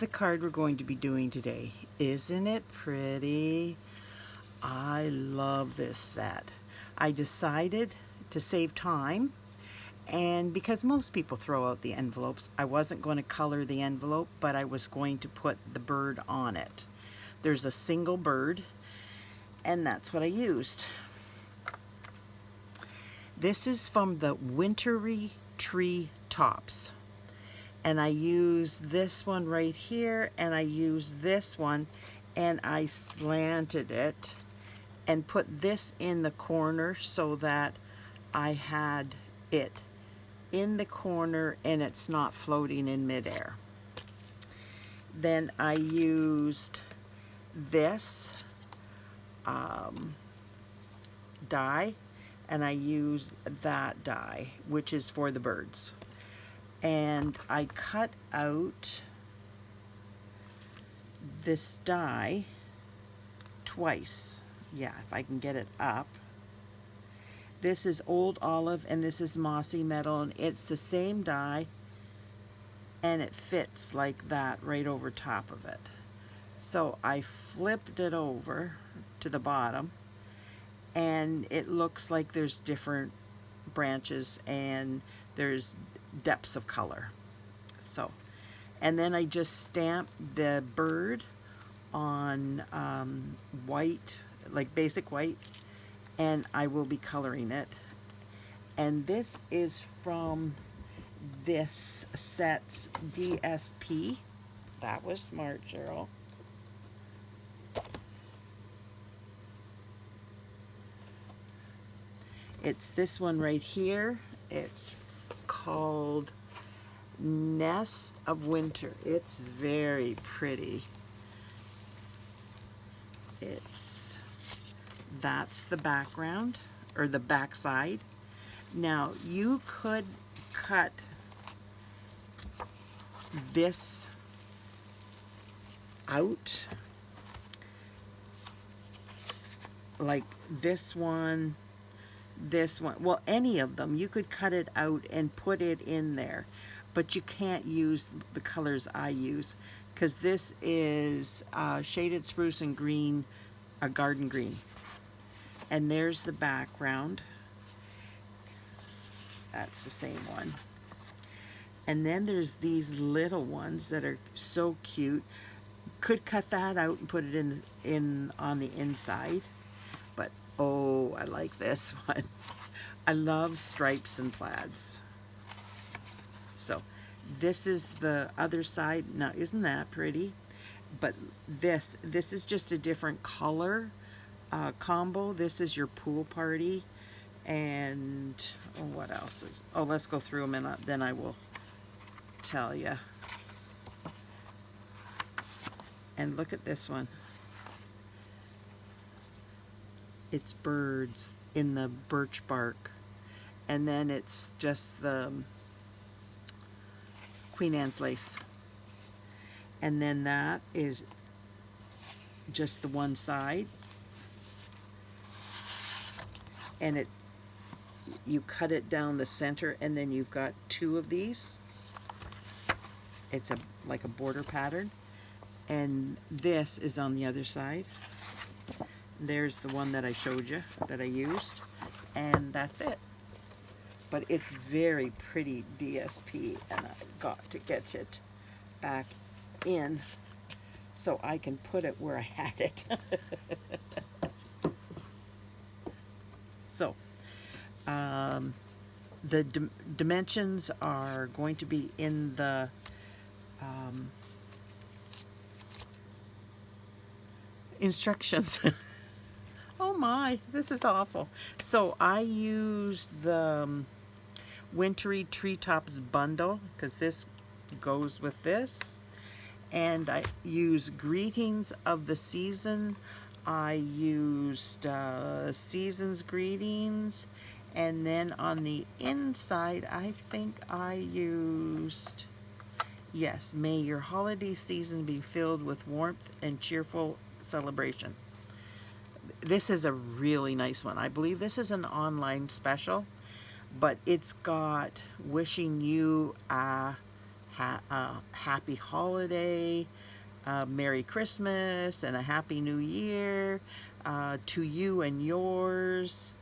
the card we're going to be doing today. Isn't it pretty? I love this set. I decided to save time, and because most people throw out the envelopes, I wasn't going to color the envelope, but I was going to put the bird on it. There's a single bird, and that's what I used. This is from the Wintry Tree Tops. And I use this one right here, and I use this one, and I slanted it and put this in the corner so that I had it in the corner and it's not floating in midair. Then I used this die, and I used that die, which is for the birds. And I cut out this die twice. Yeah, if I can get it up. This is Old Olive and this is Mossy Meadow, and it's the same die, and it fits like that right over top of it. So I flipped it over to the bottom, and it looks like there's different branches and there's depths of color. So, and then I just stamped the bird on white, like basic white, and I will be coloring it. And this is from this set's DSP. That was smart, Cheryl. It's this one right here. It's called Nest of Winter. It's very pretty. That's the background, or the back side. Now you could cut this out, like this one, well, any of them. You could cut it out and put it in there, but you can't use the colors I use, because this is shaded spruce and green, a garden green. And there's the background. That's the same one. And then there's these little ones that are so cute. Could cut that out and put it in on the inside. But oh, I like this one. I love stripes and plaids. So this is the other side. Now, isn't that pretty? But this is just a different color combo. This is your pool party. And oh, what else is? Oh, let's go through them, and then I will tell you. And look at this one. It's birds in the birch bark, and then it's just the Queen Anne's lace, and then that is just the one side, and you cut it down the center, and then you've got two of these. It's like a border pattern, and this is on the other side. There's the one that I showed you that I used, and that's it. But it's very pretty DSP, and I've got to get it back in so I can put it where I had it. So the dimensions are going to be in the instructions. Oh my, this is awful. So I used the Wintry Treetops bundle, because this goes with this. And I use Greetings of the Season. I used Season's Greetings. And then on the inside, I think I used, yes, May your holiday season be filled with warmth and cheerful celebration. This is a really nice one. I believe this is an online special, but it's got wishing you a happy holiday, Merry Christmas, and a Happy New Year to you and yours.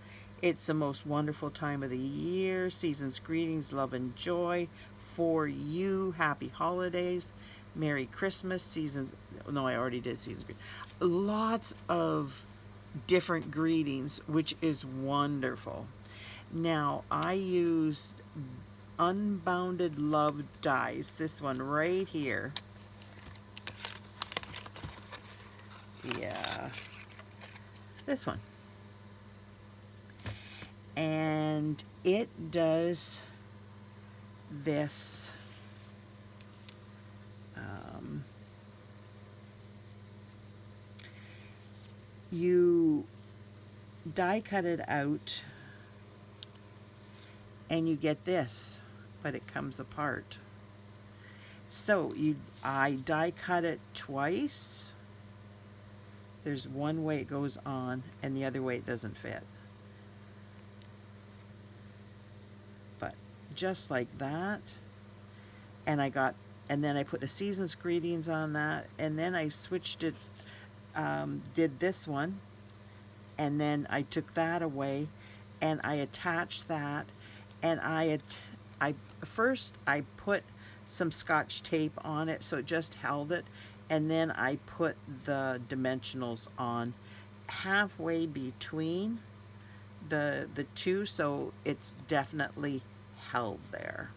It's the most wonderful time of the year. Season's greetings, love and joy for you. Happy holidays, Merry Christmas. Seasons. No, I already did season's greetings. Lots of different greetings, which is wonderful. Now, I used Unbounded Love dies. This one right here. Yeah. This one. And it does this you die cut it out and you get this, but it comes apart. So I die cut it twice. There's one way it goes on and the other way it doesn't fit. But just like that. And then I put the season's greetings on that, and then I switched it, did this one, and then I took that away and I attached that, and I first put some Scotch tape on it so it just held it, and then I put the dimensionals on halfway between the two, so it's definitely held there.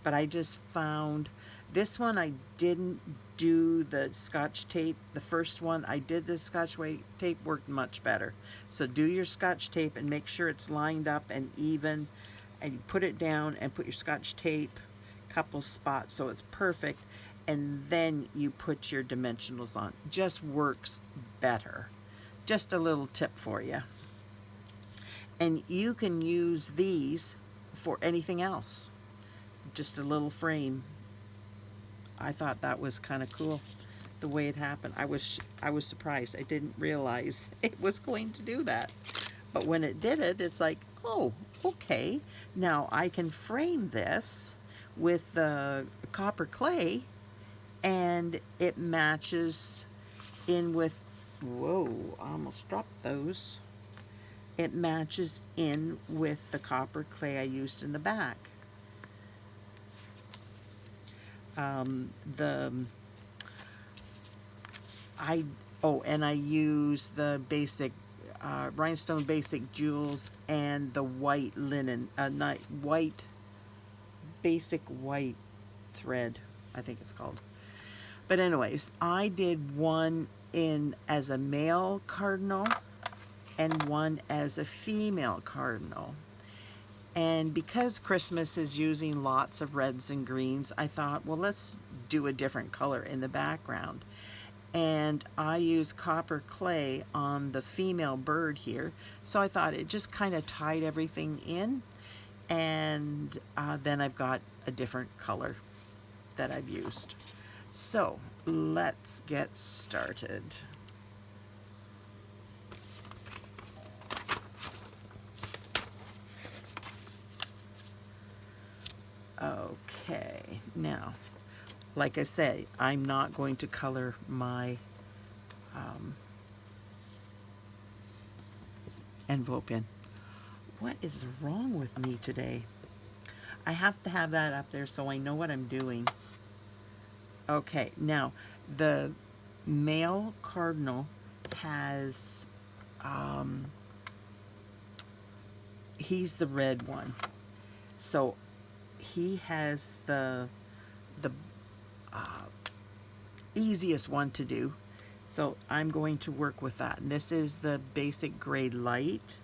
But I just found this one, I didn't do the Scotch tape. The first one I did, the Scotch tape worked much better. So do your Scotch tape and make sure it's lined up and even, and you put it down and put your Scotch tape couple spots so it's perfect, and then you put your dimensionals on. Just works better. Just a little tip for you. And you can use these for anything else. Just a little frame. I thought that was kind of cool the way it happened. I was surprised. I didn't realize it was going to do that. But when it did it, it's like, oh, okay. Now I can frame this with the copper clay and it matches in with, whoa, I almost dropped those. It matches in with the copper clay I used in the back. And I use the basic rhinestone basic jewels and the white linen, basic white thread, I think it's called. But anyways, I did one as a male cardinal and one as a female cardinal. And because Christmas is using lots of reds and greens, I thought, well, let's do a different color in the background. And I use copper clay on the female bird here. So I thought it just kind of tied everything in. And then I've got a different color that I've used. So let's get started. Okay, now, like I say, I'm not going to color my envelope in. What is wrong with me today? I have to have that up there so I know what I'm doing. Okay, now, the male cardinal has, he's the red one. So he has the easiest one to do. So I'm going to work with that. And this is the basic gray light.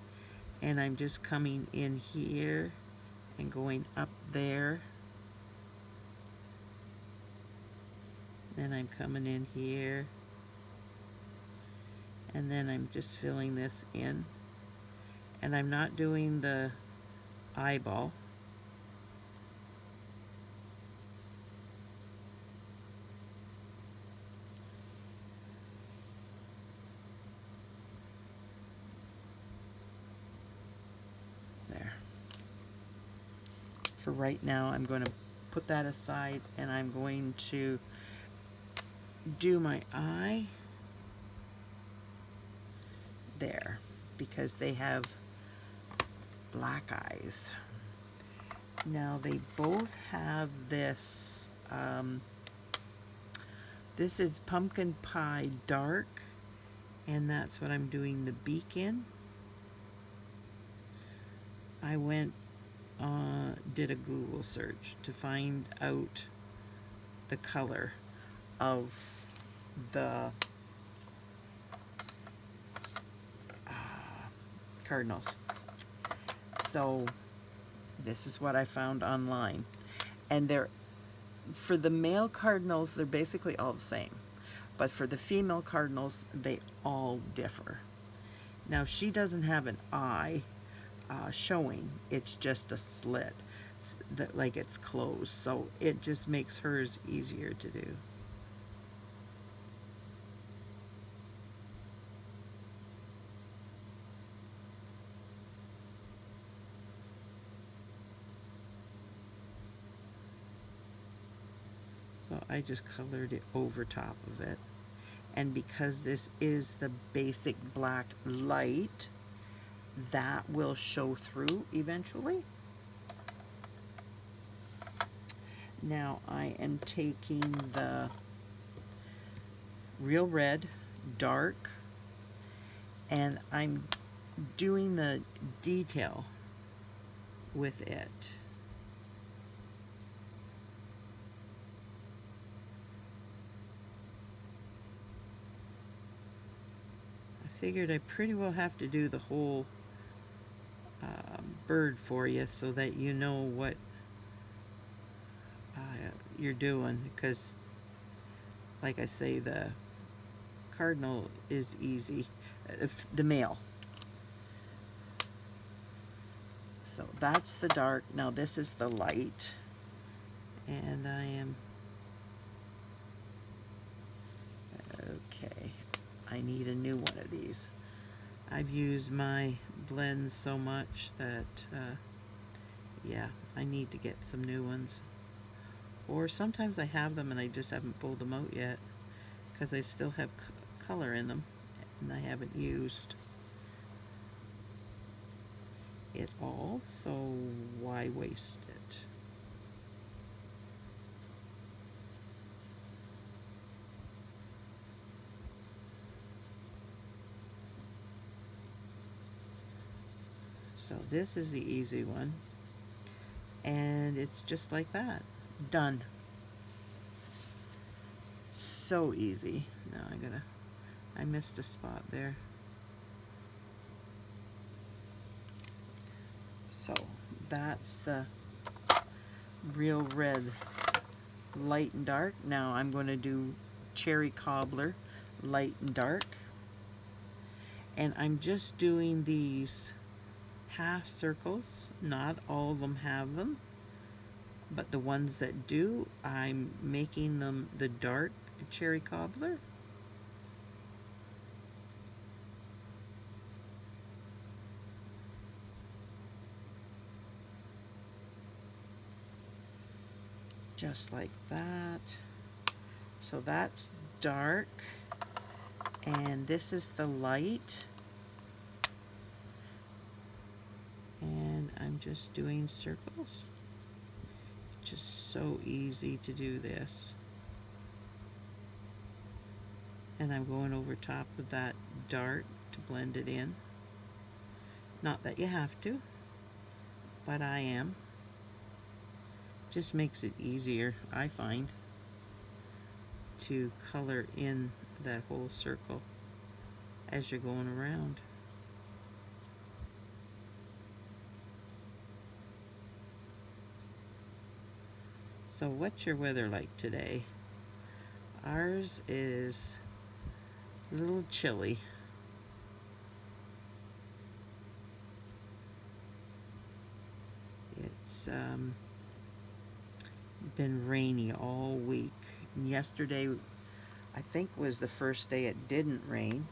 And I'm just coming in here and going up there. Then I'm coming in here. And then I'm just filling this in. And I'm not doing the eyeball. For right now, I'm going to put that aside, and I'm going to do my eye there because they have black eyes. Now they both have this, this is Pumpkin Pie Dark, and that's what I'm doing the beak in. I went, did a Google search to find out the color of the cardinals. So this is what I found online. And they're, for the male cardinals, they're basically all the same. But for the female cardinals, they all differ. Now she doesn't have an eye showing. It's just a slit that like it's closed. So it just makes hers easier to do. So I just colored it over top of it. And because this is the basic black light, that will show through eventually. Now I am taking the Real Red Dark, and I'm doing the detail with it. Figured I pretty well have to do the whole bird for you so that you know what you're doing, because like I say, the cardinal is easy, the male. So that's the dark. Now this is the light, and I am okay. I need a new one of these. I've used my blends so much that, yeah, I need to get some new ones. Or sometimes I have them and I just haven't pulled them out yet because I still have color in them and I haven't used it all, so why waste it? So this is the easy one, and it's just like that. Done. So easy. Now I missed a spot there. So that's the Real Red light and dark. Now I'm going to do Cherry Cobbler light and dark. And I'm just doing these half circles. Not all of them have them, but the ones that do, I'm making them the dark Cherry Cobbler. Just like that. So that's dark, and this is the light. And I'm just doing circles. Just so easy to do this. And I'm going over top of that dark to blend it in. Not that you have to, but I am. Just makes it easier, I find, to color in that whole circle as you're going around. So what's your weather like today? Ours is a little chilly. It's been rainy all week. And yesterday, I think, was the first day it didn't rain.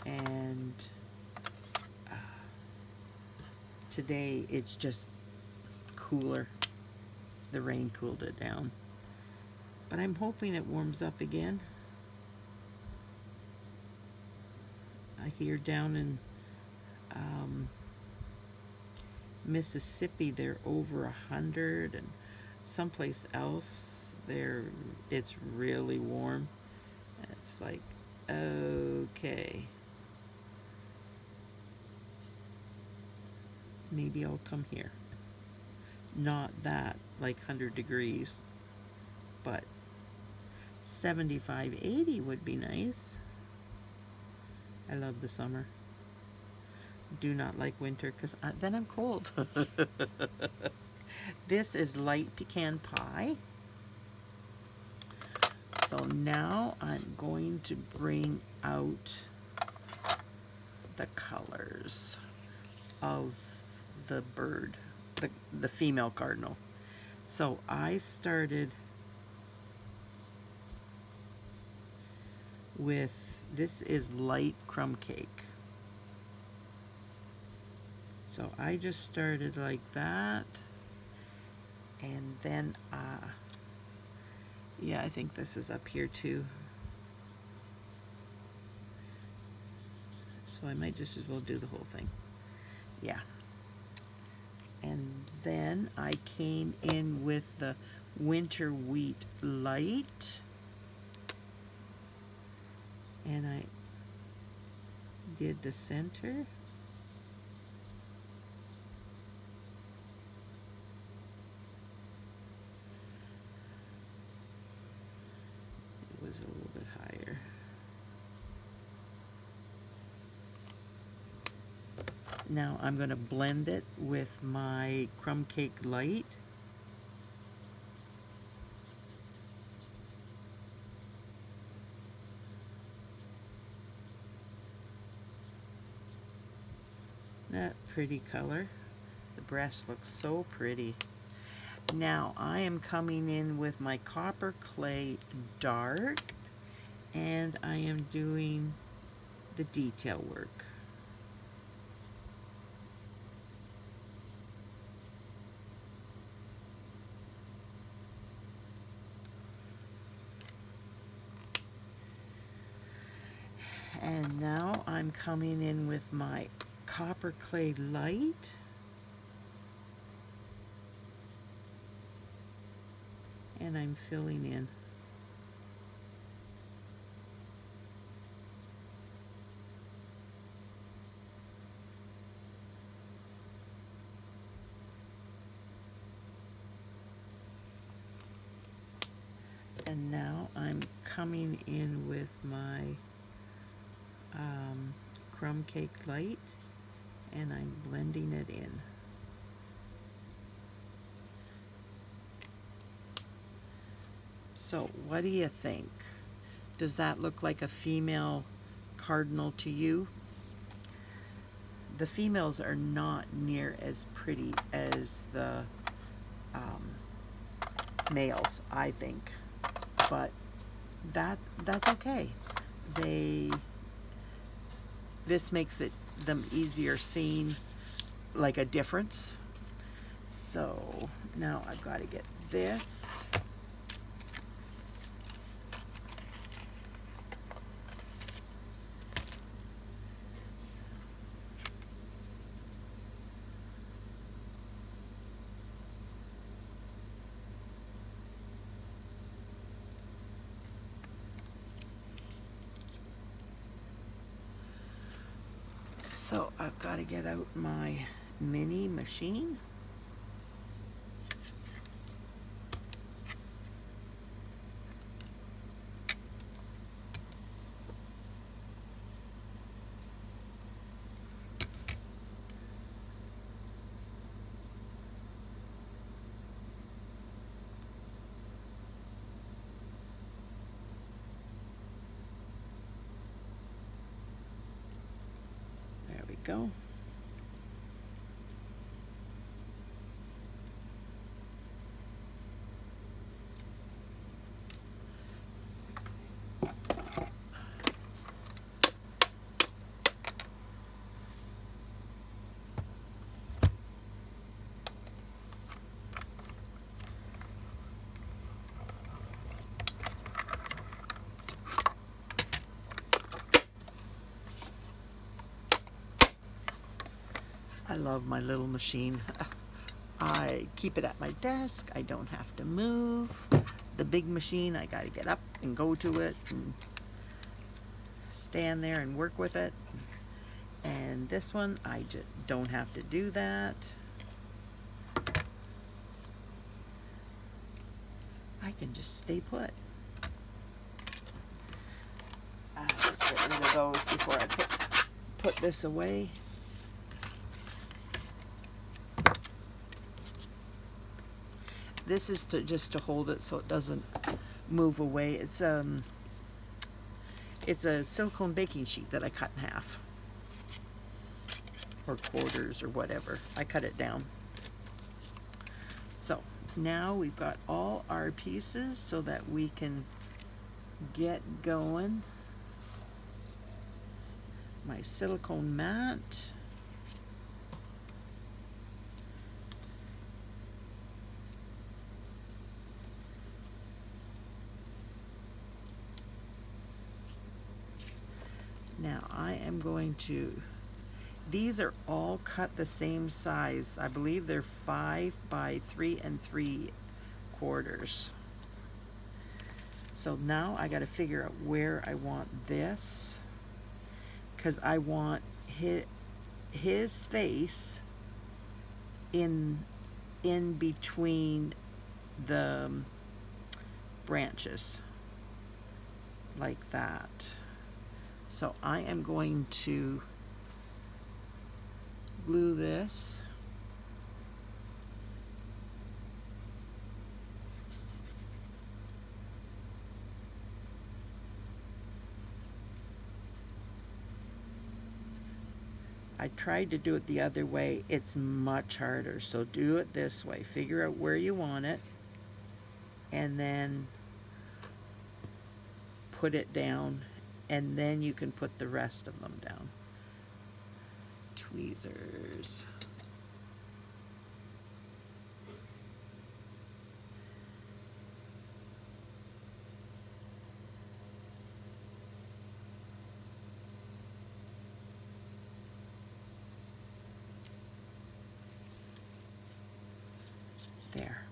And today it's just cooler. The rain cooled it down. But I'm hoping it warms up again. I hear down in Mississippi they're over 100, and someplace else it's really warm. And it's like, okay, maybe I'll come here. Not that like 100 degrees, but 75, 80 would be nice. I love the summer. Do not like winter because then I'm cold. This is light pecan pie. So now I'm going to bring out the colors of the bird, the female cardinal. So I started with, this is light crumb cake. So I just started like that, and then yeah, I think this is up here too. So I might just as well do the whole thing. Yeah. And then I came in with the winter wheat light, and I did the center. It was a little bit higher. Now I'm going to blend it with my crumb cake light. That pretty color. The breast looks so pretty. Now I am coming in with my copper clay dark, and I am doing the detail work. And now I'm coming in with my copper clay light. And I'm filling in. And now I'm coming in with my crumb cake light, and I'm blending it in. So what do you think? Does that look like a female cardinal to you? The females are not near as pretty as the males, I think, but that's okay. This makes them easier seeing like a difference. So now I've got to get this. So I've got to get out my mini machine. Go. love my little machine. I keep it at my desk. I don't have to move. The big machine, I got to get up and go to it and stand there and work with it. And this one, I just don't have to do that. I can just stay put. I'll just get rid of those before I put this away. This is just to hold it so it doesn't move away. It's a silicone baking sheet that I cut in half, or quarters or whatever. I cut it down. So now we've got all our pieces so that we can get going. My silicone mat. Now I am going to, these are all cut the same size. I believe they're 5 by 3 3/4. So now I got to figure out where I want this, because I want his face in between the branches, like that. So I am going to glue this. I tried to do it the other way. It's much harder. So do it this way. Figure out where you want it and then put it down, and then you can put the rest of them down. Tweezers. There.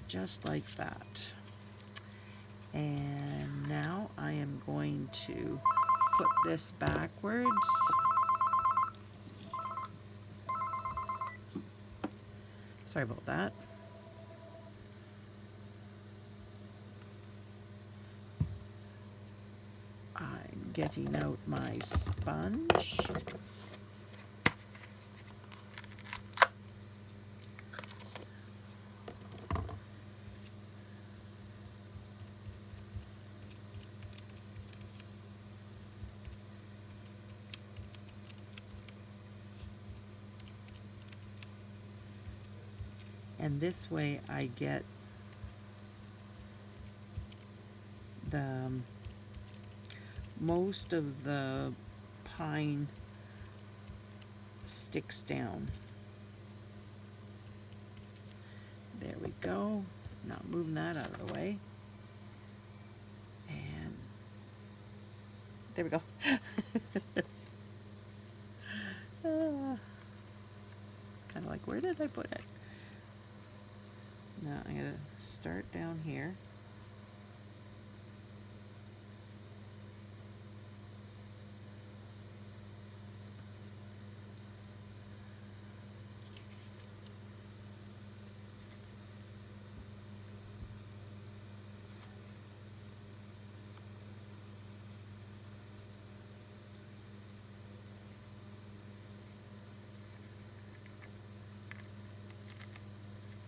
Just like that. And now I am going to put this backwards. Sorry about that. I'm getting out my sponge. And this way I get the most of the pine sticks down. There we go. Not moving that out of the way. And there we go. It's kind of like, where did I put it? Now I'm going to start down here.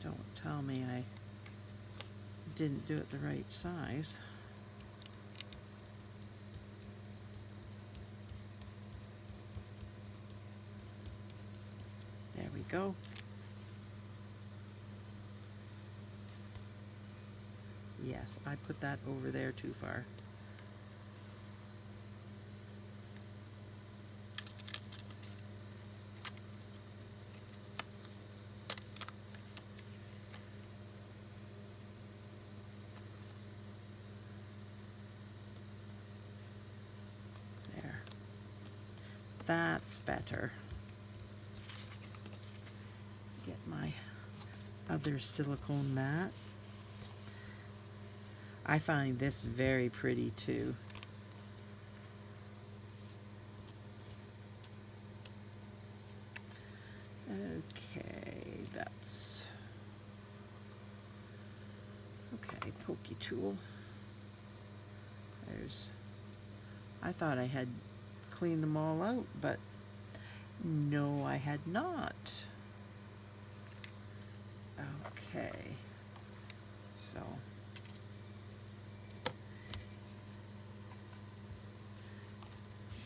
Don't tell me I didn't do it the right size. There we go. Yes, I put that over there too far. That's better. Get my other silicone mat. I find this very pretty too. Okay, that's okay. Pokey tool. There's. I thought I had cleaned them all out, but no, I had not. Okay, so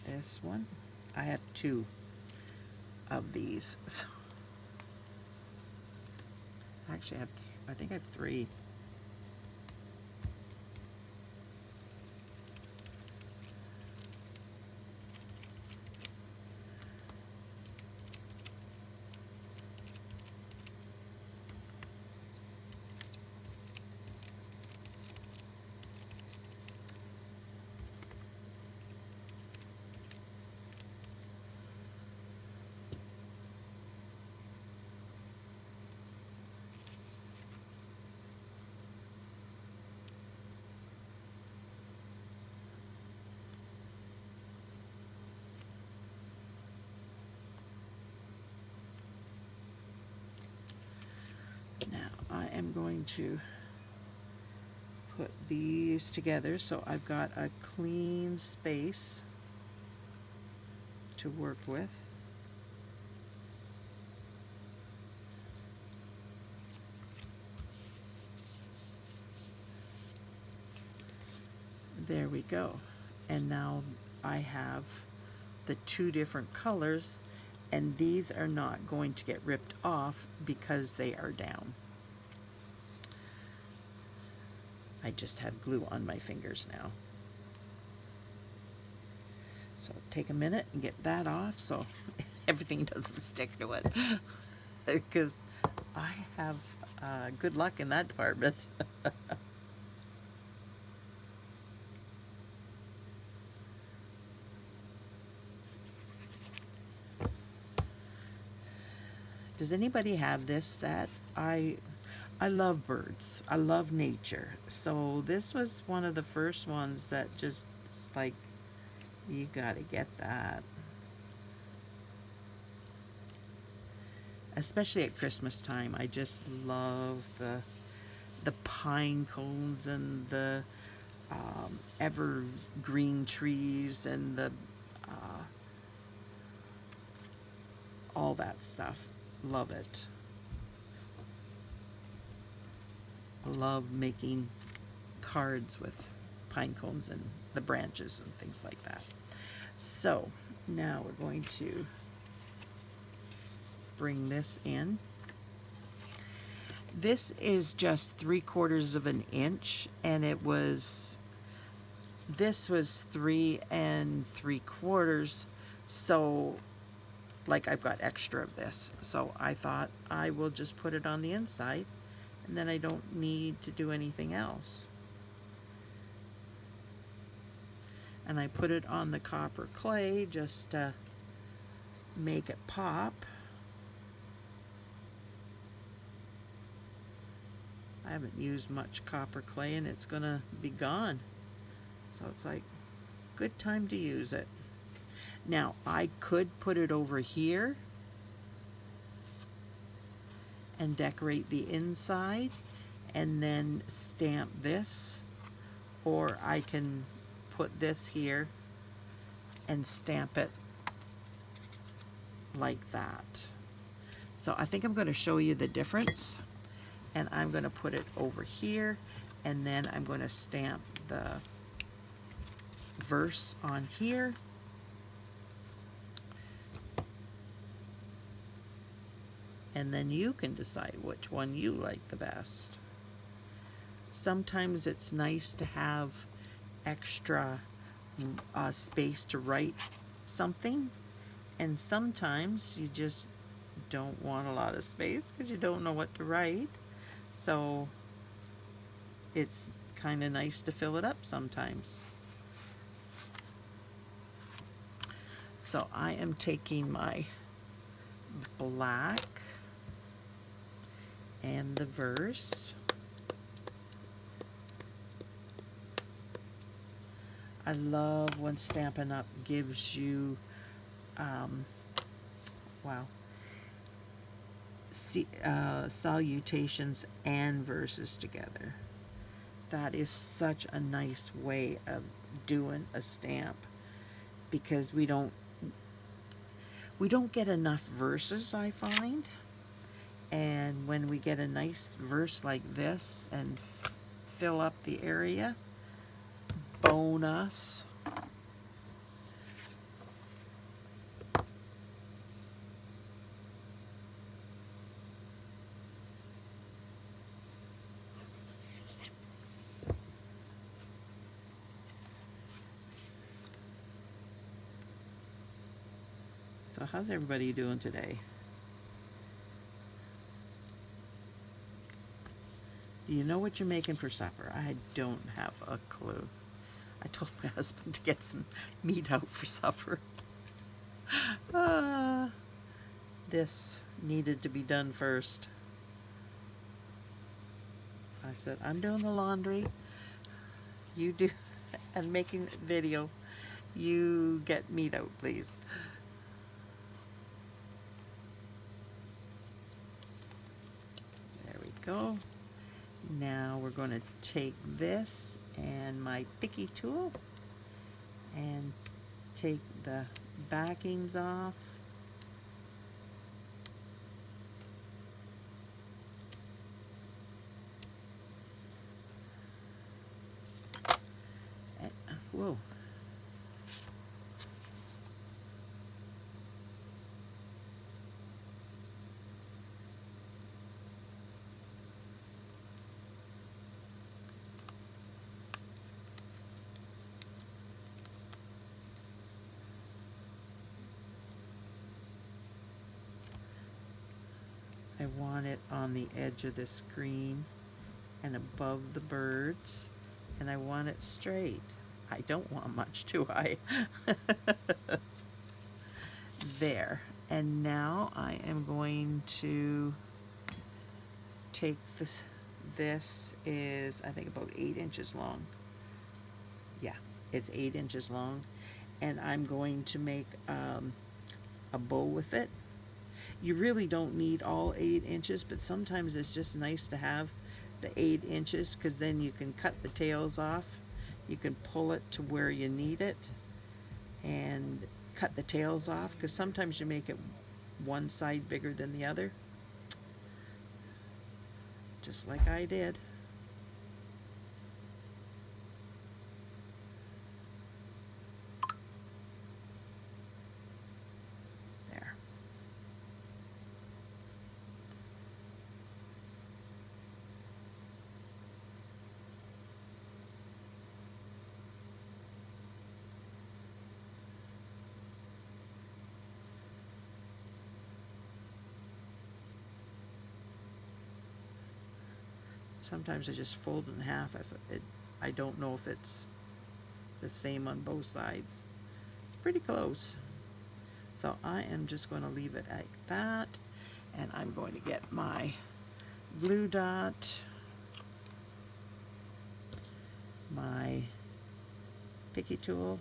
this one, I have 2 of these. So actually, I think I have 3. I am going to put these together so I've got a clean space to work with. There we go. And now I have the 2 different colors, and these are not going to get ripped off because they are down. I just have glue on my fingers now. So take a minute and get that off so everything doesn't stick to it. Because I have good luck in that department. Does anybody have this set? I love birds. I love nature. So this was one of the first ones that just, it's like, you gotta get that. Especially at Christmas time. I just love the pine cones and the evergreen trees and the all that stuff. Love it. I love making cards with pine cones and the branches and things like that. So now we're going to bring this in. This is just 3/4 of an inch, and this was 3 3/4, so like I've got extra of this. So I thought I will just put it on the inside, and then I don't need to do anything else. And I put it on the copper clay just to make it pop. I haven't used much copper clay and it's gonna be gone. So it's like, good time to use it. Now I could put it over here and decorate the inside and then stamp this, or I can put this here and stamp it like that. So I think I'm going to show you the difference, and I'm going to put it over here, and then I'm going to stamp the verse on here. And then you can decide which one you like the best. Sometimes it's nice to have extra space to write something, and sometimes you just don't want a lot of space because you don't know what to write. So it's kind of nice to fill it up sometimes. So I am taking my black and the verse. I love when Stampin' Up! Gives you, wow, salutations and verses together. That is such a nice way of doing a stamp, because we don't get enough verses, I find. And when we get a nice verse like this and fill up the area, bonus. So how's everybody doing today? Do you know what you're making for supper? I don't have a clue. I told my husband to get some meat out for supper. This needed to be done first. I said, I'm doing the laundry. You do, and making video. You get meat out, please. There we go. Now we're going to take this and my picky tool and take the backings off. And, whoa. I want it on the edge of the screen and above the birds, and I want it straight. I don't want much, do I? There. And now I am going to take this. This is, I think, about 8 inches long. Yeah, it's 8 inches long. And I'm going to make a bow with it. You really don't need all 8 inches, but sometimes it's just nice to have the 8 inches, because then you can cut the tails off. You can pull it to where you need it and cut the tails off, because sometimes you make it one side bigger than the other, just like I did. Sometimes I just fold it in half if I don't know if it's the same on both sides. It's pretty close. So I am just going to leave it like that, and I'm going to get my glue dot, my picky tool,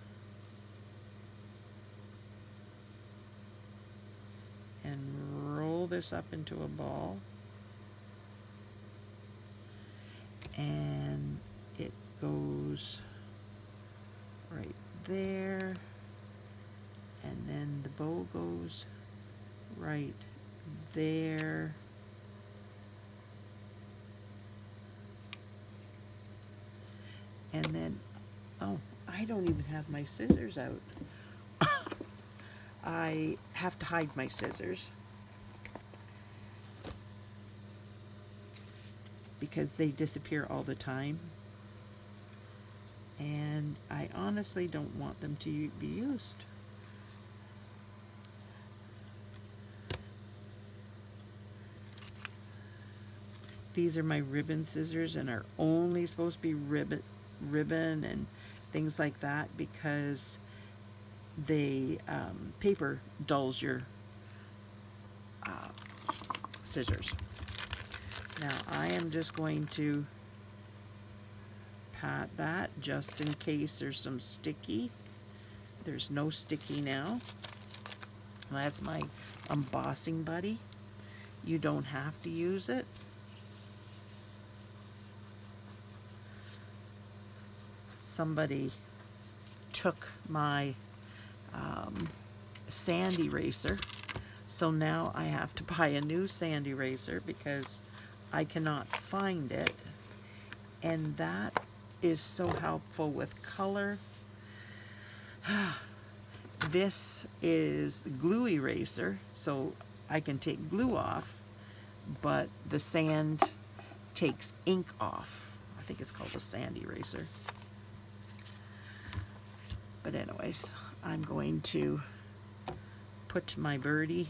and roll this up into a ball. And it goes right there, and then the bow goes right there, and then, oh, I don't even have my scissors out. I have to hide my scissors because they disappear all the time, and I honestly don't want them to be used. These are my ribbon scissors, and are only supposed to be ribbon and things like that, because the paper dulls your scissors. Now I am just going to pat that just in case there's some sticky. There's no sticky now. That's my embossing buddy. You don't have to use it. Somebody took my sand eraser, so now I have to buy a new sand eraser because I cannot find it, and that is so helpful with color. This is the glue eraser, so I can take glue off, but the sand takes ink off. I think it's called a sand eraser. But anyways, I'm going to put my birdie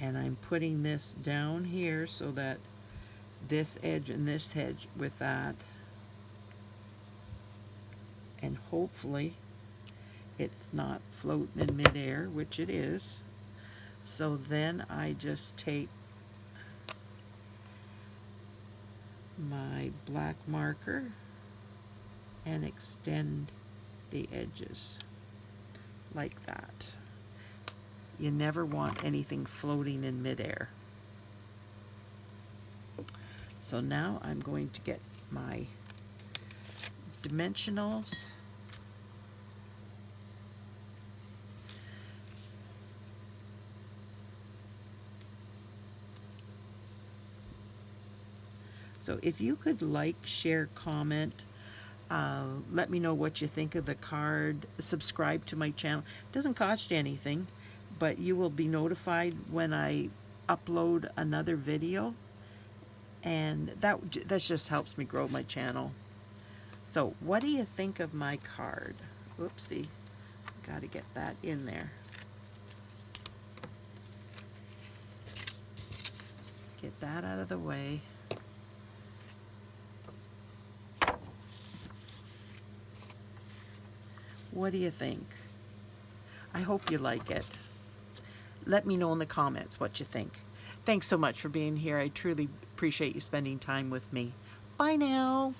and I'm putting this down here so that this edge and this edge with that, and hopefully it's not floating in midair, which it is. So then I just take my black marker and extend the edges like that. You never want anything floating in midair. So now I'm going to get my dimensionals. So if you could like, share, comment, let me know what you think of the card, subscribe to my channel. It doesn't cost you anything, but you will be notified when I upload another video, and that just helps me grow my channel. So what do you think of my card? Oopsie, got to get that in there. Get that out of the way. What do you think? I hope you like it. Let me know in the comments what you think. Thanks so much for being here. I truly appreciate you spending time with me. Bye now.